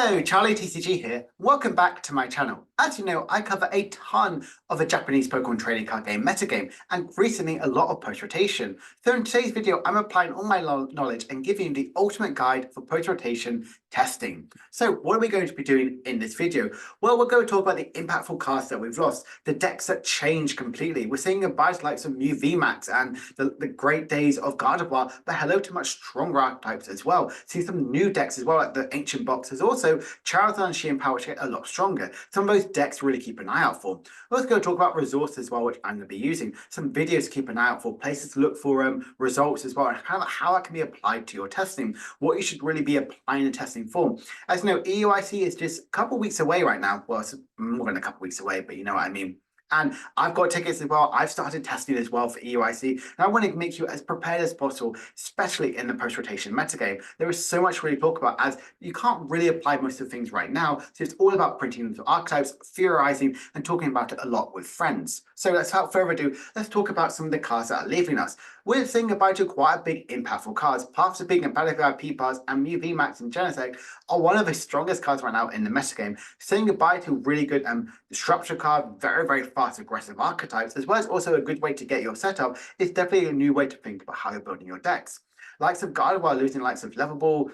Hello, Charlie TCG here. Welcome back to my channel. As you know, I cover a ton of the Japanese Pokemon trading card game metagame and recently a lot of post-rotation. So in today's video, I'm applying all my knowledge and giving you the ultimate guide for post-rotation testing. So what are we going to be doing in this video? Well, we're going to talk about the impactful cards that we've lost, the decks that change completely. We're seeing goodbye to likes of Mew VMAX and the great days of Gardevoir, but hello to much stronger archetypes as well. Seeing some new decks as well, like the Ancient Boxes. Also, Charizard and Sheer which get a lot stronger. Some of those decks to really keep an eye out for. We're also going to talk about resources as well, which I'm going to be using. Some videos to keep an eye out for, places to look for results as well, and how that can be applied to your testing, what you should really be applying the testing for. As you know, EUIC is just a couple of weeks away right now. Well, it's more than a couple of weeks away, but you know what I mean. And I've got tickets as well. I've started testing as well for EUIC, and I want to make you as prepared as possible, especially in the post-rotation metagame. There is so much to really talk about, as you can't really apply most of the things right now, so it's all about printing into archetypes, theorizing, and talking about it a lot with friends. So without further ado, let's talk about some of the cards that are leaving us. We're saying goodbye to quite a big impactful cards. Paths of Being and Battle VIP cards and Mew VMAX and Genesect are one of the strongest cards right now in the metagame. Saying goodbye to really good disruptor card, very fast aggressive archetypes, as well as also a good way to get your setup. It's definitely a new way to think about how you're building your decks. Likes of Gardevoir losing likes of Levelball,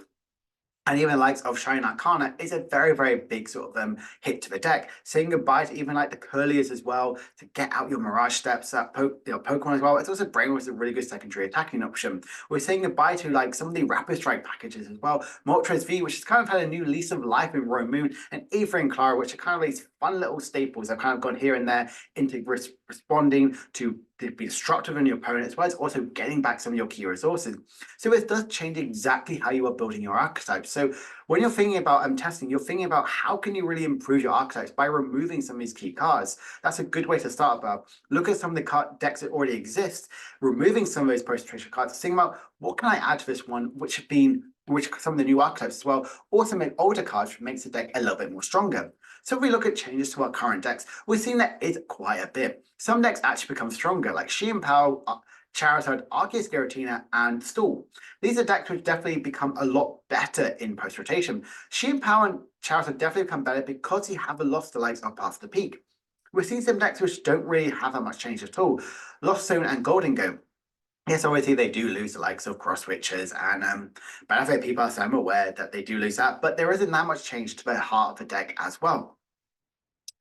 and even the likes of Shining Arcana is a very big sort of hit to the deck. Saying goodbye to even like the Curliers as well, to get out your Mirage Steps, Pokemon as well. It's also Brainwash is a really good secondary attacking option. We're saying goodbye to like some of the Rapid Strike packages as well. Moltres V, which has kind of had a new lease of life in Roe Moon, and Aether and Clara, which are kind of these fun little staples that have kind of gone here and there into responding to be destructive in your opponent, as well as also getting back some of your key resources. So it does change exactly how you are building your archetypes. So when you're thinking about testing, you're thinking about how can you really improve your archetypes by removing some of these key cards. That's a good way to start about. Look at some of the decks that already exist, removing some of those post-rotation cards, thinking about what can I add to this one, which some of the new archetypes as well, also make older cards, which makes the deck a little bit more stronger. So if we look at changes to our current decks, we're seeing that it's quite a bit. Some decks actually become stronger, like Sheer-Power, Charizard, Arceus Giratina, and Stool. These are decks which definitely become a lot better in post-rotation. Sheer-Power and Charizard definitely become better because you have lost the likes of Path to Peak. We're seeing some decks which don't really have that much change at all. Lost Zone and Golden Go. Yes, obviously they do lose the likes of Cross Witches and Benefit people, so I'm aware that they do lose that, but there isn't that much change to the heart of the deck as well.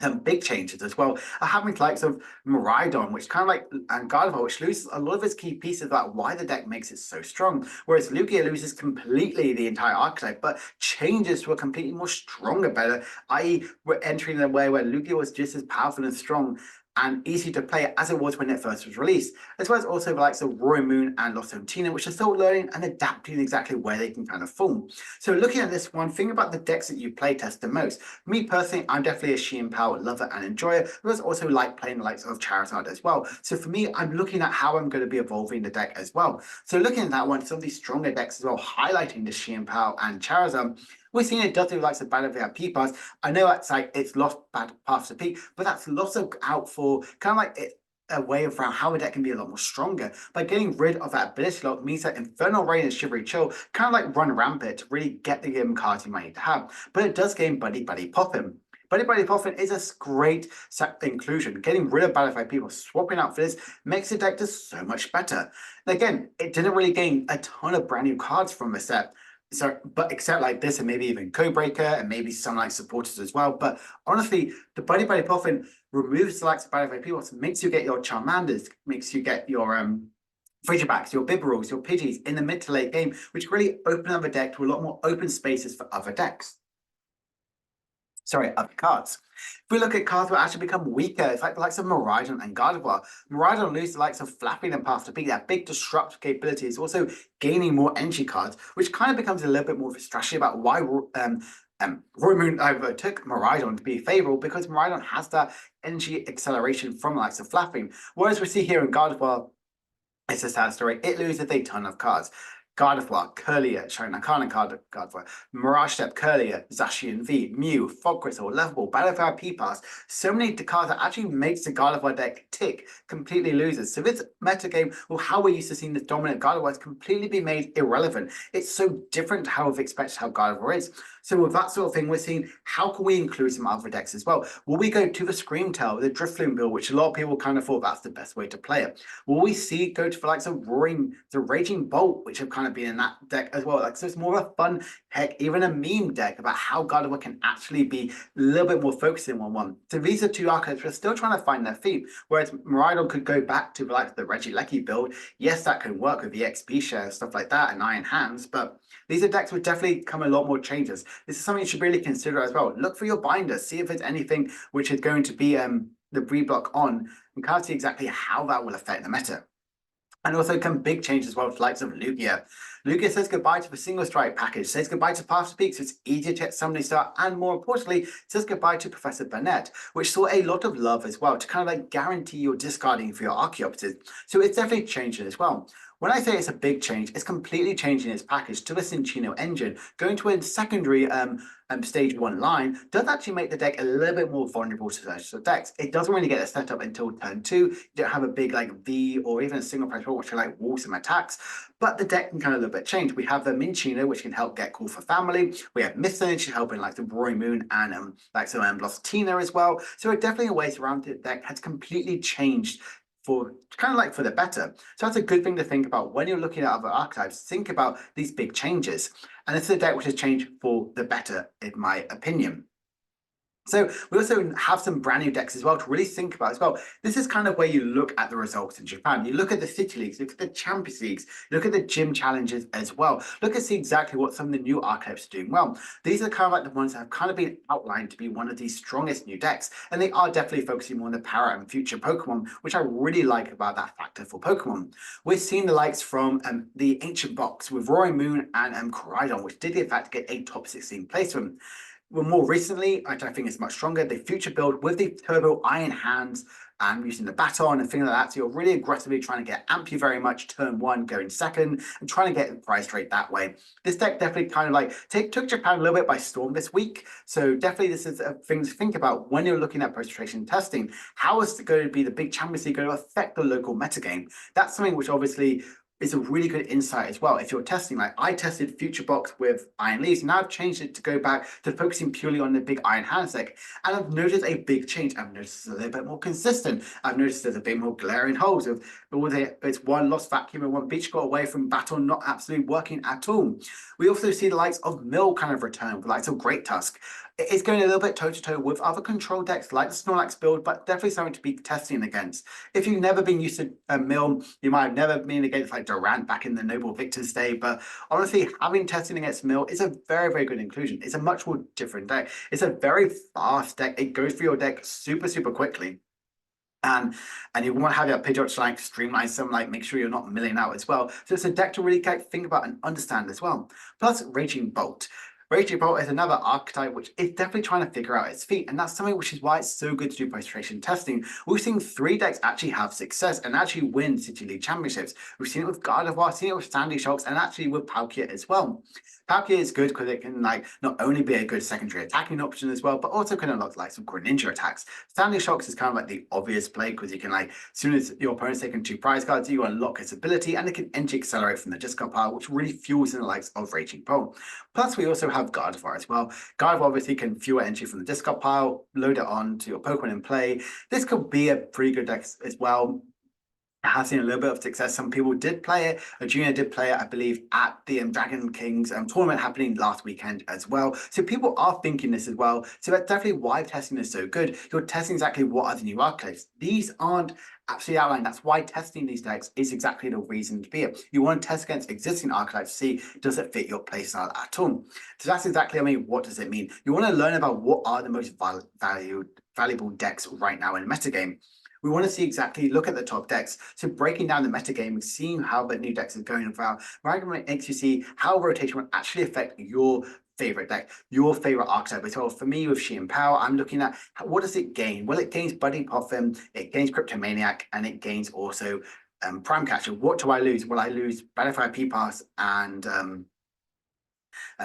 Some big changes as well are happening to likes of Miraidon, which kind of like, and Gardevoir, which loses a lot of its key pieces about why the deck makes it so strong. Whereas Lugia loses completely the entire archetype, but changes to a completely more stronger better, i.e. we're entering a way where Lugia was just as powerful and strong and easy to play as it was when it first was released, as well as also the likes of Roy Moon and Lost Zone Tina, which are still learning and adapting exactly where they can kind of form. So looking at this one, think about the decks that you play test the most. Me personally, I'm definitely a Sheer-Power lover and enjoyer, but I also like playing the likes of Charizard as well. So for me, I'm looking at how I'm going to be evolving the deck as well. So looking at that one, some of these stronger decks as well, highlighting the Sheer-Power and Charizard. We're seeing it does do likes of Battle VIP pass. I know that's like it's lost bad Paths to Peak, but that's also out for kind of like a way of how a deck can be a lot more stronger. By getting rid of that ability lock means that Infernal Rain and Shivery Chill kind of like run rampant to really get the cards you might need to have. But it does gain Buddy Poppin'. Buddy Poppin' is a great inclusion. Getting rid of Battle by people, swapping out for this makes the deck just so much better. And again, it didn't really gain a ton of brand new cards from the set. So, but except like this, and maybe even Codebreaker, and maybe some like supporters as well. But honestly, the Buddy Poppin' removes the likes of Battle people, makes you get your Charmanders, makes you get your Frigirbacks, your Bibberals, your Pidgeys in the mid to late game, which really open up the deck to a lot more open spaces for other decks. Sorry, other cards. If we look at cards that actually become weaker, it's like the likes of Miraidon and Gardevoir. Miraidon loses the likes of Flapping and Path to Peak. That big disruptive capability is also gaining more energy cards, which kind of becomes a little bit more of a strategy about why Roy Moon overtook Miraidon to be favorable, because Miraidon has that energy acceleration from the likes of Flapping. Whereas we see here in Gardevoir, it's a sad story. It loses a ton of cards. Gardevoir, Curlier, Sharinakana Gardevoir, Mirage Step, Curlier, Zacian V, Mew, Fog Crystal, Level, Battlefield P-Pass. So many cards that actually makes the Gardevoir deck tick, completely loses. So this metagame, or how we're used to seeing the dominant Gardevoir, has completely been made irrelevant. It's so different to how we've expected how Gardevoir is. So with that sort of thing, we're seeing how can we include some other decks as well? Will we go to the Screamtail, the Drifloon build, which a lot of people kind of thought that's the best way to play it? Will we see go to the likes of the Raging Bolt, which have kind of been in that deck as well? Like, so it's more of a fun, heck, even a meme deck about how Gardevoir can actually be a little bit more focused in one. So these are two archetypes we're still trying to find their theme. Whereas Miraidon could go back to like the Regieleki build. Yes, that can work with the XP share, stuff like that, and Iron Hands, but these are decks would definitely come a lot more changes. This is something you should really consider as well. Look for your binders, see if there's anything which is going to be the reblock on, and kind of see exactly how that will affect the meta. And also come big changes as well with the likes of Lugia. Lugia says goodbye to the single strike package, says goodbye to Path to Peak, so it's easier to get Summoning Star, and more importantly, says goodbye to Professor Burnett, which saw a lot of love as well to kind of like guarantee your discarding for your Archaeopters. So it's definitely changing as well. When I say it's a big change, it's completely changing its package to a Cinccino engine. Going to a secondary stage 1 line does actually make the deck a little bit more vulnerable to special decks. It doesn't really get a setup until turn 2. You don't have a big like V or even a single pressure which are like wall some attacks, but the deck can kind of a little bit change. We have the Minccino, which can help get Call for Family. We have Mist-Energy helping like the Roaring Moon and like some Blossotina as well. So it definitely a ways around the deck has completely changed for kind of like for the better. So that's a good thing to think about when you're looking at other archetypes. Think about these big changes. And this is a deck which has changed for the better, in my opinion. So we also have some brand new decks as well to really think about as well. This is kind of where you look at the results in Japan. You look at the City Leagues, look at the Champions Leagues, look at the Gym Challenges as well. Look and see exactly what some of the new archetypes are doing well. These are kind of like the ones that have kind of been outlined to be one of the strongest new decks. And they are definitely focusing more on the power and future Pokemon, which I really like about that factor for Pokemon. We're seeing the likes from the Ancient Box with Roaring Moon and Koraidon, which did in fact get a top 16 placement. Well, more recently, which I think is much stronger, the future build with the Turbo Iron Hands and using the baton and things like that. So you're really aggressively trying to get Ampy very much turn 1, going second, and trying to get the price trade that way. This deck definitely kind of like took Japan a little bit by storm this week. So definitely this is a thing to think about when you're looking at post-rotation testing. How is it going to be the big Champions League going to affect the local metagame? That's something which obviously is a really good insight as well. If you're testing, like I tested Future Box with Iron Leaves, now I've changed it to go back to focusing purely on the big Iron Hands deck, and I've noticed a big change. I've noticed it's a little bit more consistent. I've noticed there's a bit more glaring holes of it's one lost vacuum and one beach got away from Baton not absolutely working at all. We also see the likes of Mill kind of return, the likes of Great Tusk. It's going a little bit toe-to-toe with other control decks like the Snorlax build, but definitely something to be testing against. If you've never been used to a Mill, you might have never been against like Durant back in the Noble Victor's day, but honestly, having testing against Mill is a very, very good inclusion. It's a much more different deck. It's a very fast deck. It goes through your deck super, super quickly. And you want to have your Pidgeot to like streamline some, like make sure you're not milling out as well. So it's a deck to really think about and understand as well. Plus Raging Bolt. Raging Bolt is another archetype which is definitely trying to figure out its feet, and that's something which is why it's so good to do post-rotation testing. We've seen 3 decks actually have success and actually win City League Championships. We've seen it with Gardevoir, seen it with Sandy Shocks, and actually with Palkia as well. Palkia is good because it can like not only be a good secondary attacking option as well, but also can unlock like some Greninja attacks. Sandy Shocks is kind of like the obvious play because you can like, as soon as your opponent's taken 2 prize cards, you unlock its ability and it can energy accelerate from the discard pile, which really fuels in the likes of Raging Bolt. Plus, we also have Gardevoir as well. Gardevoir obviously can fuel energy from the discard pile, load it on to your Pokemon in play. This could be a pretty good deck as well. Has seen a little bit of success. Some people did play it. A junior did play it, I believe, at the Dragon Kings tournament happening last weekend as well. So people are thinking this as well. So that's definitely why testing is so good. You're testing exactly what are the new archetypes. These aren't absolutely outlined. That's why testing these decks is exactly the reason to be it. You want to test against existing archetypes to see does it fit your playstyle at all. So that's exactly, I mean, what does it mean? You want to learn about what are the most valuable decks right now in the metagame. We want to see exactly, look at the top decks. So breaking down the metagame and seeing how the new decks are going about, makes you see how rotation will actually affect your favorite deck, your favorite archetype as well. For me, with Shein Power, I'm looking at what does it gain? Well, it gains Buddy Poffin, it gains Cryptomaniac, and it gains also Prime Catcher. What do I lose? Well, I lose Battlefield P-Pass and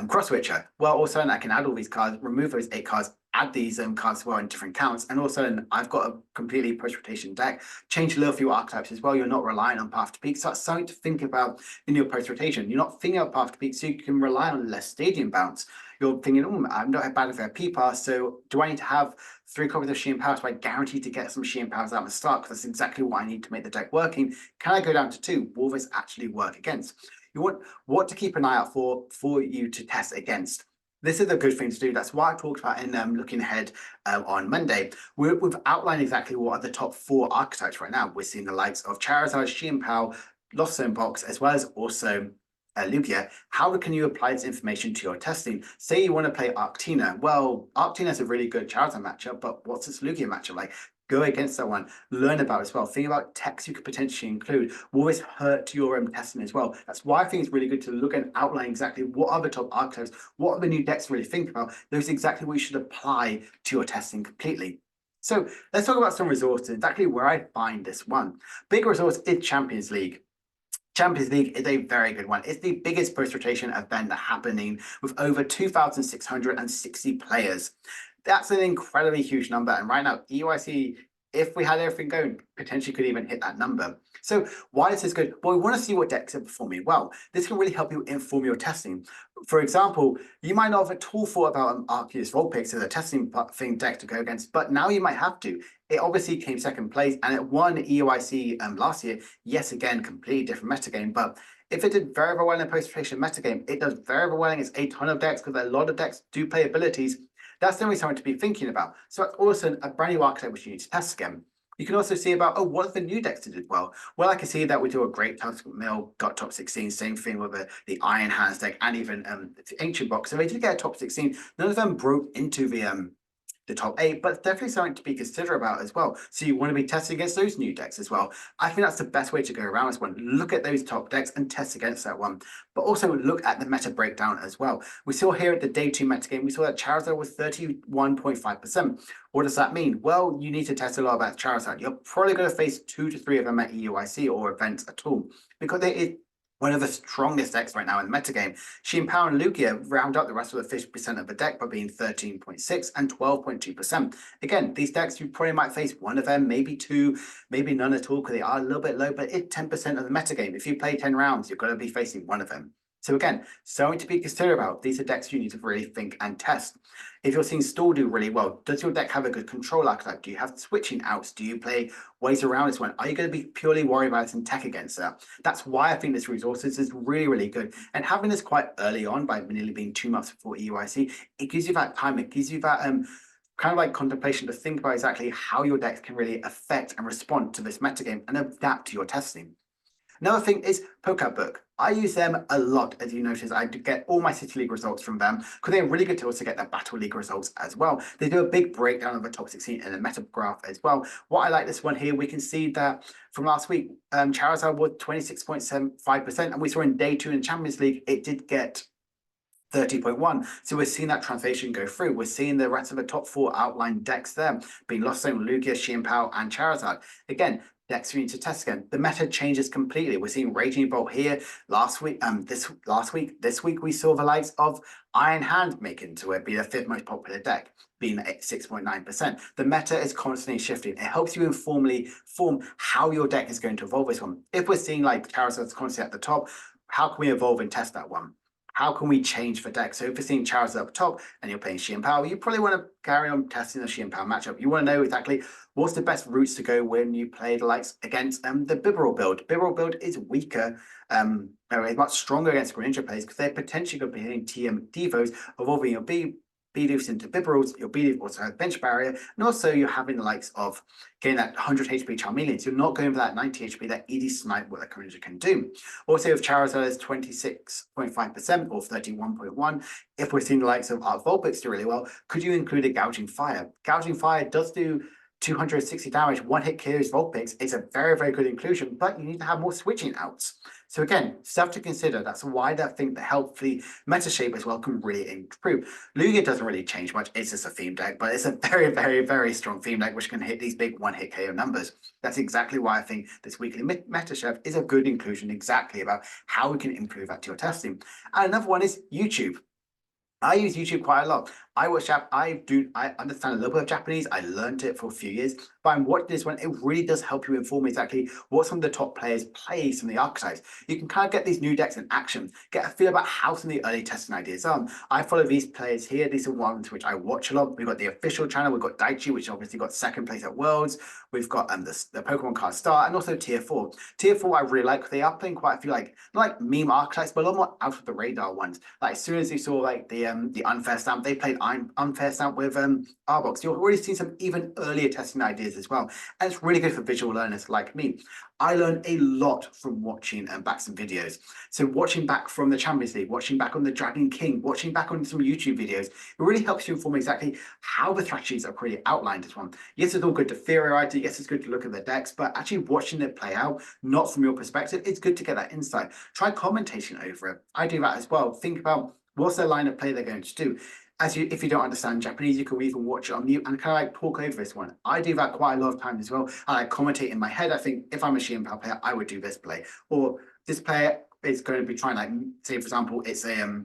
Cross Switcher. Well, also I can add all these cards, remove those 8 cards, add these cards as well in different counts, and also I've got a completely post-rotation deck. Change a little few archetypes as well. You're not relying on Path to Peak, so that's something to think about in your post-rotation. You're not thinking of Path to Peak, so you can rely on less stadium bounce. You're thinking, oh, I'm not a Battlefield P-Pass, so do I need to have 3 copies of Sheehan Powers? So I guarantee to get some Sheehan Powers out of the start, because that's exactly what I need to make the deck working. Can I go down to 2? Will this actually work against? You want what to keep an eye out for you to test against. This is a good thing to do. That's why I talked about in looking ahead on Monday. We've outlined exactly what are the top 4 archetypes right now. We're seeing the likes of Charizard, Xianpao, Lost Zone Box, as well as also Lugia. How can you apply this information to your testing? Say you want to play Arctina. Well, Arctina is a really good Charizard matchup, but what's this Lugia matchup like? Go against that one, learn about it as well. Think about techs you could potentially include. Will this hurt your testing as well? That's why I think it's really good to look and outline exactly what are the top archetypes, what are the new decks to really think about. Those exactly what you should apply to your testing completely. So let's talk about some resources, exactly where I find this one. Big resource is Champions League. Champions League is a very good one. It's the biggest post-rotation event happening with over 2,660 players. That's an incredibly huge number. And right now, EUIC, if we had everything going, potentially could even hit that number. So why is this good? Well, we want to see what decks are performing well. This can really help you inform your testing. For example, you might not have at all thought about Arceus Vulpix as a testing thing deck to go against, but now you might have to. It obviously came second place and it won EUIC last year. Yes, again, completely different metagame, but if it did very, very well in a post-rotation metagame, it does very, very well against a ton of decks because a lot of decks do play abilities. That's definitely something to be thinking about. So that's also a brand new archetype which you need to test again. You can also see about, oh, what are the new decks that did well? Well, I can see that we do a great Tusk Mill, got top 16, same thing with the Iron Hands deck and even the Ancient Box. So they did get a top 16. None of them broke into the top 8, but definitely something to be considerate about as well. So you want to be testing against those new decks as well. I think that's the best way to go around this one. Look at those top decks and test against that one, but also look at the meta breakdown as well. We saw here at the day 2 meta game, we saw that Charizard was 31.5%. What does that mean? Well, you need to test a lot about Charizard. You're probably going to face 2 to 3 of them at EUIC or events at all, because it is one of the strongest decks right now in the metagame. Xianpao and Lugia round up the rest of the 50% of the deck by being 13.6 and 12.2%. Again, these decks, you probably might face one of them, maybe 2, maybe none at all, because they are a little bit low, but it's 10% of the metagame. If you play 10 rounds, you're going to be facing one of them. So again, something to be considered about. These are decks you need to really think and test. If you're seeing Stall do really well, does your deck have a good control archetype? Do you have switching outs? Do you play ways around this one? Are you going to be purely worried about it and tech against that? That's why I think this resources is really, really good. And having this quite early on, by nearly being 2 months before EUIC, it gives you that time, it gives you that kind of like contemplation to think about exactly how your decks can really affect and respond to this metagame and adapt to your testing. Another thing is Pokémon Book. I use them a lot, as you notice. I get all my City League results from them because they're really good tools to get their Battle League results as well. They do a big breakdown of the top 16 in a meta graph as well. What I like this one here, we can see that from last week, Charizard was 26.75%, and we saw in day 2 in Champions League, it did get 30.1. So we're seeing that translation go through. We're seeing the rest of the top 4 outlined decks there, being Lost Zone, Lugia, Xianpao, and Charizard. Again, decks we need to test again. The meta changes completely. We're seeing Raging Bolt here last week. This week we saw the likes of Iron Hand make into it, be the 5th most popular deck, being at 6.9%. The meta is constantly shifting. It helps you informally form how your deck is going to evolve this one. If we're seeing like Charizard's constantly at the top, how can we evolve and test that one? How can we change for deck? So if you're seeing Charizard up top and you're playing Xianpao, you probably want to carry on testing the Xianpao matchup. You want to know exactly what's the best routes to go when you play the likes against the Bibarel build. Bibarel build is weaker, it's much stronger against Greninja players because they're potentially going to be hitting TM Devos, evolving your Bidoof into Bibarels. Your Bidoof also has bench barrier, and also you're having the likes of getting that 100 HP Charmeleon. So you're not going for that 90 HP, that easy snipe what the Greninja can do. Also, if Charizard is 26.5% or 31.1, if we're seeing the likes of Art Vulpix do really well, could you include a Gouging Fire? Gouging Fire does do 260 damage, one hit KOs, Vulpix is a very, very good inclusion, but you need to have more switching outs. So again, stuff to consider. That's why I think the healthy meta shape as well can really improve. Lugia doesn't really change much. It's just a theme deck, but it's a very, very, very strong theme deck which can hit these big one-hit KO numbers. That's exactly why I think this weekly meta chef is a good inclusion exactly about how we can improve that to your testing. And another one is YouTube. I use YouTube quite a lot. I understand a little bit of Japanese. I learned it for a few years, but I'm watching this one. It really does help you inform exactly what some of the top players play, some of the archetypes. You can kind of get these new decks in action, get a feel about how some of the early testing ideas are. I follow these players here. These are ones which I watch a lot. We've got the official channel. We've got Daichi, which obviously got second place at Worlds. We've got the Pokemon Card Star and also Tier 4. Tier 4 I really like. They are playing quite a few not like meme archetypes, but a lot more out of the radar ones. Like as soon as you saw like the unfair stamp, they played unfair stamp with Arbox. You've already seen some even earlier testing ideas as well. And it's really good for visual learners like me. I learned a lot from watching back some videos. So watching back from the Champions League, watching back on the Dragon King, watching back on some YouTube videos, it really helps you inform exactly how the strategies are pretty outlined as one. Yes, it's all good to theorize it. Yes, it's good to look at the decks, but actually watching it play out, not from your perspective, it's good to get that insight. Try commentating over it. I do that as well. Think about what's their line of play they're going to do. If you don't understand Japanese, you can even watch it on mute and kind of like talk over this one. I do that quite a lot of times as well. I commentate in my head. I think if I'm a Xianpao player, I would do this play. Or this player is going to be trying, like, say, for example, it's a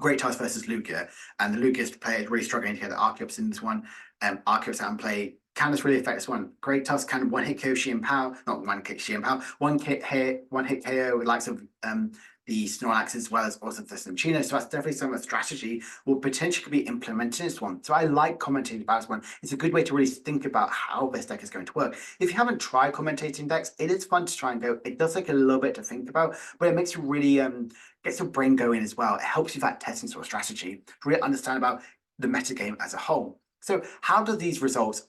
Great Task versus Lugia, and the Lugia player is really struggling to get the Archeops in this one. Archeops out and play. Can this really affect this one? Great Task can one hit KO Xianpao, not one hit Xianpao, one hit KO with likes of the Snorlax as well as also the Cinccino. So that's definitely some of the strategy will potentially be implemented in this one. So I like commentating about this one. It's a good way to really think about how this deck is going to work. If you haven't tried commentating decks, it is fun to try and go. It does take a little bit to think about, but it makes you really gets your brain going as well. It helps you that testing sort of strategy to really understand about the metagame as a whole. So how do the results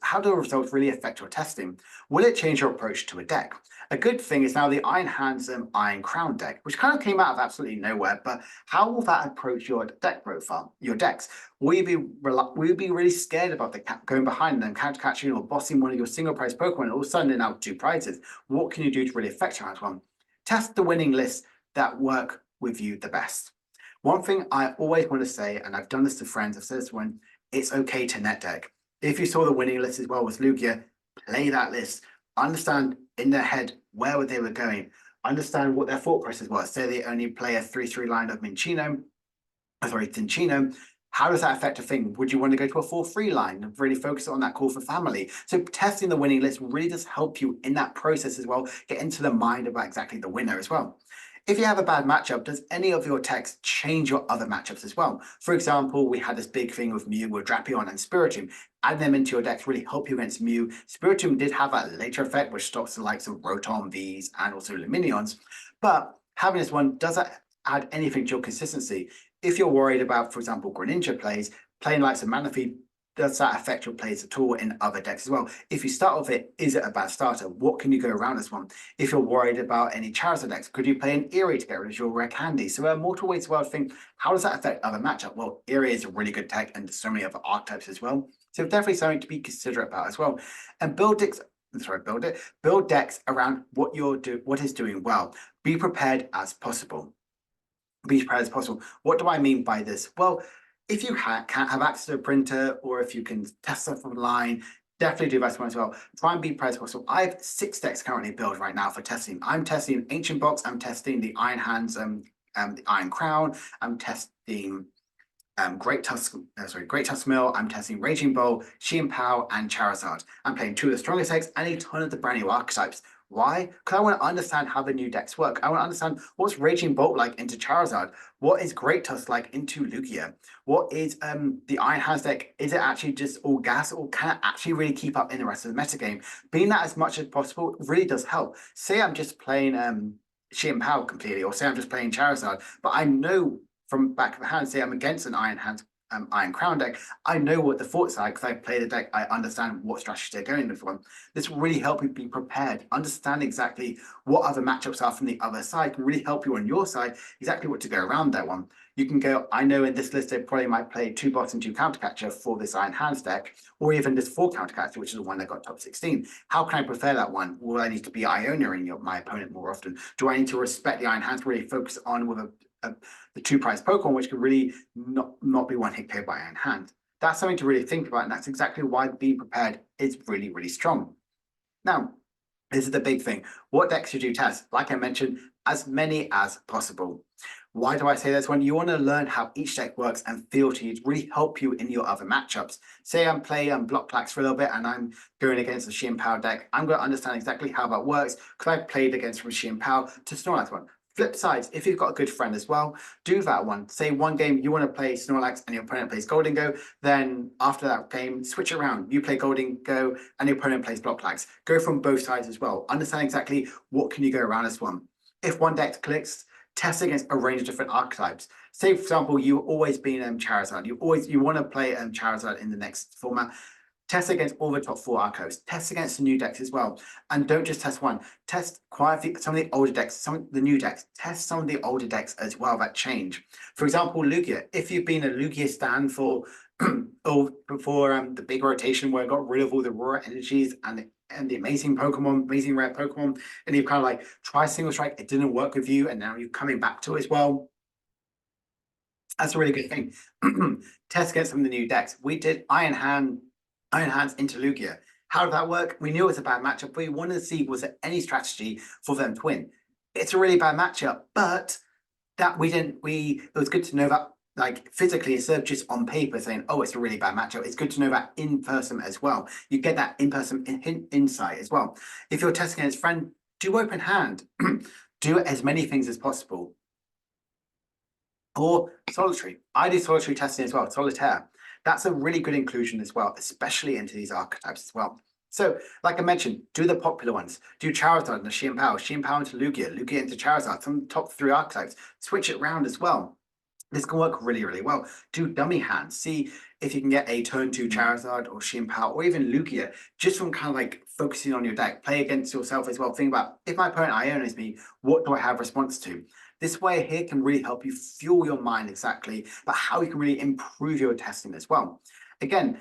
really affect your testing? Will it change your approach to a deck? A good thing is now the Iron Hands Iron Crown deck, which kind of came out of absolutely nowhere, but how will that approach your deck profile, your decks? Will you be really scared about the going behind them, counter catching or bossing one of your single prize Pokemon, and all of a sudden they're now 2 prizes? What can you do to really affect your one? Test the winning lists that work with you the best. One thing I always want to say, and I've done this to friends, I've said this one, it's okay to net deck. If you saw the winning list as well with Lugia, play that list. Understand in their head where they were going. Understand what their thought process was. Say they only play a 3-3 line of Cinccino. How does that affect a thing? Would you want to go to a 4-3 line and really focus on that call for family? So testing the winning list really does help you in that process as well, get into the mind about exactly the winner as well. If you have a bad matchup, does any of your techs change your other matchups as well? For example, we had this big thing with Mew with Drapion and Spiritomb. Add them into your decks really help you against Mew. Spiritomb did have that later effect, which stops the likes of Rotom, Vs, and also Luminions. But having this one doesn't add anything to your consistency. If you're worried about, for example, Greninja plays, playing likes of Manaphy, does that affect your plays at all in other decks as well? If you start with it, is it a bad starter? What can you go around this one? If you're worried about any Charizard decks, could you play an Eerie to get rid of your rare candy? So there are multiple ways as well to think, how does that affect other matchup? Well, Eerie is a really good tech and there's so many other archetypes as well. So definitely something to be considerate about as well. And build decks around what is doing well. Be prepared as possible. Be prepared as possible. What do I mean by this? Well, if you can't have access to a printer or if you can test stuff online, definitely do that one as well. Try and be prepared as possible. I have 6 decks currently built right now for testing. I'm testing Ancient Box, I'm testing the Iron Hands, the Iron Crown, I'm testing Great Tusk Mill, I'm testing Raging Bull, Xianpao, and Charizard. I'm playing 2 of the strongest decks and a ton of the brand new archetypes. Why? Because I want to understand how the new decks work. I want to understand what's Raging Bolt like into Charizard. What is Great Tusk like into Lugia? What is the Iron Hands deck? Is it actually just all gas, or can it actually really keep up in the rest of the metagame? Being that as much as possible really does help. Say I'm just playing Xianpao completely, or say I'm just playing Charizard, but I know from back of the hand, say I'm against an Iron Hands Iron Crown deck, I know what the thoughts are because I play the deck. I understand what strategy they're going with one. This will really help you be prepared, understand exactly what other matchups are from the other side, can really help you on your side exactly what to go around that one. You can go, I know in this list they probably might play 2 bots and 2 countercatcher for this Iron Hands deck, or even this 4 countercatcher, which is the one that got top 16. How can I prefer that one? Will I need to be Iona in my opponent more often? Do I need to respect the Iron Hands, really focus on with the 2 prize Pokemon, which can really not be one hit KO by Iron Hand? That's something to really think about, and that's exactly why being prepared is really, really strong. Now, this is the big thing. What decks should you test? Like I mentioned, as many as possible. Why do I say this? When you want to learn how each deck works and feel to you to really help you in your other matchups. Say I'm playing Block Plax for a little bit and I'm going against the Shein Power deck. I'm going to understand exactly how that works because I've played against from Shein Power to Snorlax one. Flip sides, if you've got a good friend as well, do that one. Say one game you want to play Snorlax and your opponent plays Go, then after that game, switch around. You play Go and your opponent plays Block Plax. Go from both sides as well. Understand exactly what can you go around this one. If one deck clicks, test against a range of different archetypes. Say, for example, you've always been Charizard. You want to play Charizard in the next format. Test against all the top 4 archetypes. Test against the new decks as well. And don't just test one. Test quite a few, some of the older decks, some of the new decks. Test some of the older decks as well that change. For example, Lugia. If you've been a Lugia stan for or before the big rotation where it got rid of all the raw energies and the amazing Pokemon, amazing rare Pokemon, and you've kind of like try single strike, it didn't work with you, and now you're coming back to it as well. That's a really good thing. Test against some of the new decks. We did Iron Hands into Lugia. How did that work? We knew it was a bad matchup, but we wanted to see was there any strategy for them to win. It's a really bad matchup, but that it was good to know that like physically instead of just on paper saying, oh, it's a really bad matchup. It's good to know that in person as well. You get that in person insight as well. If you're testing against friend, do open hand, do as many things as possible. Or solitary. I do solitary testing as well, solitaire. That's a really good inclusion as well, especially into these archetypes as well. So, like I mentioned, do the popular ones. Do Charizard into Shein Power into Lugia, Lugia into Charizard, some of the top 3 archetypes. Switch it around as well. This can work really, really well. Do dummy hands. See if you can get a turn 2 Charizard or Shein Power or even Lugia, just from kind of like focusing on your deck. Play against yourself as well. Think about, if my opponent Ionas me, what do I have response to? This way here can really help you fuel your mind exactly about how you can really improve your testing as well. Again,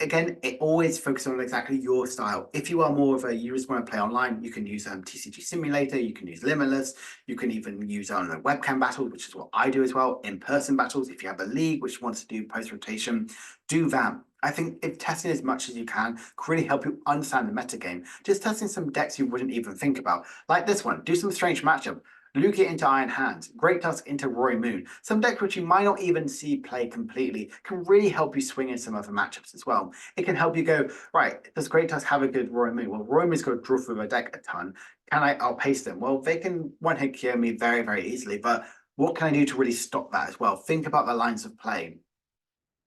it always focuses on exactly your style. If you are more of you just want to play online, you can use TCG Simulator, you can use Limitless, you can even use webcam battles, which is what I do as well. In-person battles, if you have a league which wants to do post-rotation, do that. I think if testing as much as you can really help you understand the metagame. Just testing some decks you wouldn't even think about. Like this one, do some strange matchup. Lugia into Iron Hands, Great Tusk into Roy Moon. Some decks which you might not even see play completely can really help you swing in some other matchups as well. It can help you go, right, does Great Tusk have a good Roy Moon? Well, Roy Moon's going to draw through a deck a ton. Can I outpace them? Well, they can one-hit KO me very, very easily, but what can I do to really stop that as well? Think about the lines of play.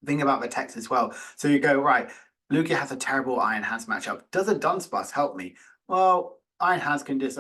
Think about the text as well. So you go, right, Lugia has a terrible Iron Hands matchup. Does a Dunsparce help me? Well, Iron Hands can just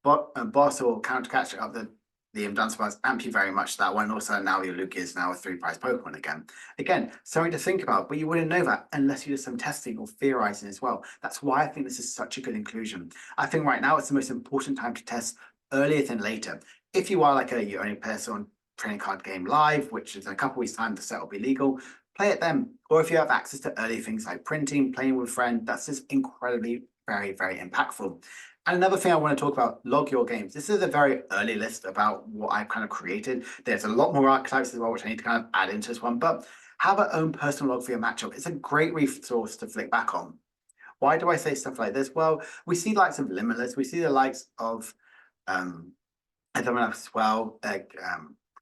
boss or counter catch up the Dunsparce, amp you very much that one. Also, now your Lugia is now a 3 prize Pokemon again. Again, something to think about, but you wouldn't know that unless you did some testing or theorizing as well. That's why I think this is such a good inclusion. I think right now it's the most important time to test earlier than later. If you are like you only play on training card game live, which is in a couple weeks time the set will be legal, play it then. Or if you have access to early things like printing, playing with friends, that's just incredibly very, very impactful. And another thing I want to talk about, log your games. This is a very early list about what I've kind of created. There's a lot more archetypes as well, which I need to kind of add into this one, but have an own personal log for your matchup. It's a great resource to flick back on. Why do I say stuff like this? Well, we see likes of Limitless, we see the likes of everyone else as well.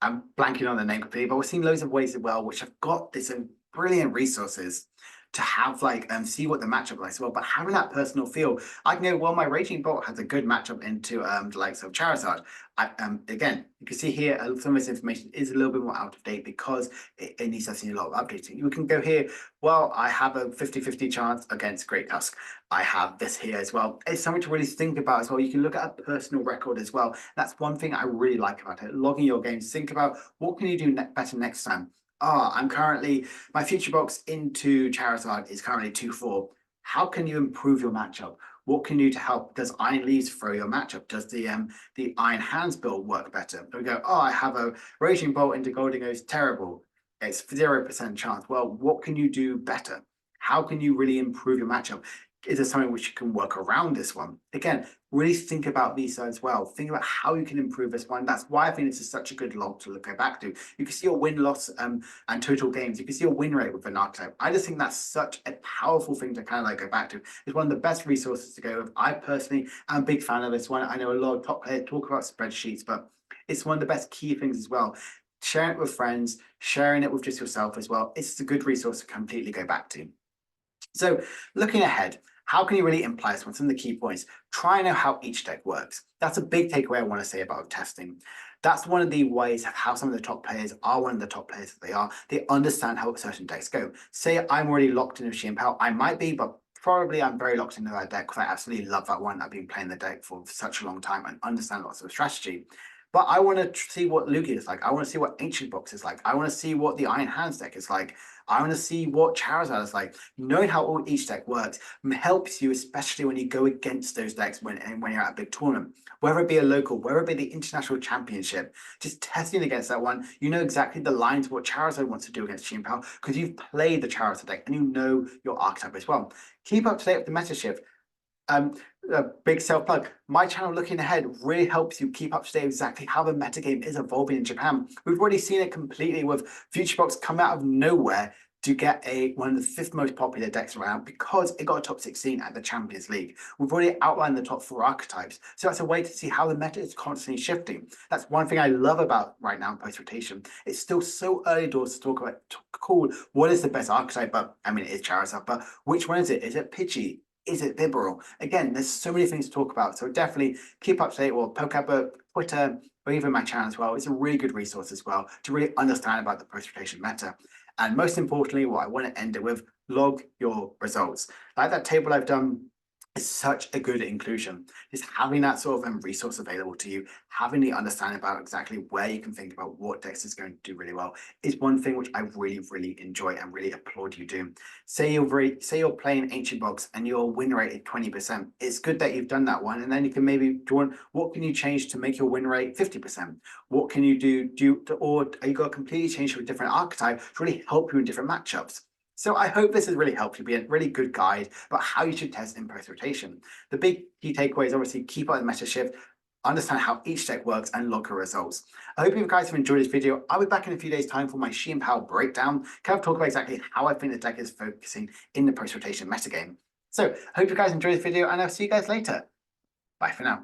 I'm blanking on the name completely, but we're seeing loads of ways as well, which have got this brilliant resources to have see what the matchup like as well, but having that personal feel. I can go, well, my Raging Bolt has a good matchup into the likes of Charizard. Again, you can see here some of this information is a little bit more out of date because it needs to see a lot of updating. You can go here, well, I have a 50-50 chance against Great Tusk. I have this here as well. It's something to really think about as well. You can look at a personal record as well. That's one thing I really like about it. Logging your games, think about what can you do better next time. I'm currently, my future box into Charizard is currently 2-4. How can you improve your matchup? What can you do to help? Does Iron Leaves throw your matchup? Does the Iron Hands build work better? We go, oh, I have a Raging Bolt into Goldingo's terrible. It's 0% chance. Well, what can you do better? How can you really improve your matchup? Is there something which you can work around this one? Again, really think about these as well. Think about how you can improve this one. That's why I think this is such a good log to look back to. You can see your win-loss and total games. You can see your win rate with an archetype. I just think that's such a powerful thing to kind of like go back to. It's one of the best resources to go with. I personally am a big fan of this one. I know a lot of top players talk about spreadsheets, but it's one of the best key things as well. Sharing it with friends, sharing it with just yourself as well. It's a good resource to completely go back to. So looking ahead, how can you really imply this one? Some of the key points. Try and know how each deck works. That's a big takeaway I want to say about testing. That's one of the ways of how some of the top players are one of the top players that they are. They understand how certain decks go. Say I'm already locked into Machine Power. I might be, but probably I'm very locked into that deck because I absolutely love that one. I've been playing the deck for such a long time and understand lots of strategy. But I want to see what Lugia is like. I want to see what Ancient Box is like. I want to see what the Iron Hands deck is like. I want to see what Charizard is like. Knowing how each deck works helps you, especially when you go against those decks when you're at a big tournament. Whether it be a local, whether it be the international championship, just testing against that one, you know exactly the lines of what Charizard wants to do against Team Power because you've played the Charizard deck and you know your archetype as well. Keep up to date with the meta shift. A big self plug. My channel Looking Ahead really helps you keep up to date exactly how the metagame is evolving in Japan. We've already seen it completely with Futurebox come out of nowhere to get one of the 5th most popular decks around because it got a top 16 at the Champions League. We've already outlined the top 4 archetypes. So that's a way to see how the meta is constantly shifting. That's one thing I love about right now in post-rotation. It's still so early doors to talk about, cool, what is the best archetype? But I mean, it is Charizard, but which one is it? Is it Pidgey? Is it Bibarel? Again, there's so many things to talk about. So definitely keep up to date or Pokebook, Twitter, or even my channel as well. It's a really good resource as well to really understand about the post-rotation meta. And most importantly, what I want to end it with, log your results. Like that table I've done is such a good inclusion. Just having that sort of resource available to you, having the understanding about exactly where you can think about what decks is going to do really well is one thing which I really, really enjoy and really applaud you do. Say you're playing Ancient Box and your win rate is 20%. It's good that you've done that one, and then you can maybe join. What can you change to make your win rate 50%? What can you do? Or are you got to completely change to a different archetype to really help you in different matchups? So I hope this has really helped you be a really good guide about how you should test in post-rotation. The big key takeaway is obviously keep up the meta shift, understand how each deck works, and log your results. I hope you guys have enjoyed this video. I'll be back in a few days' time for my Shein Power breakdown, kind of talk about exactly how I think the deck is focusing in the post-rotation metagame. So I hope you guys enjoyed this video, and I'll see you guys later. Bye for now.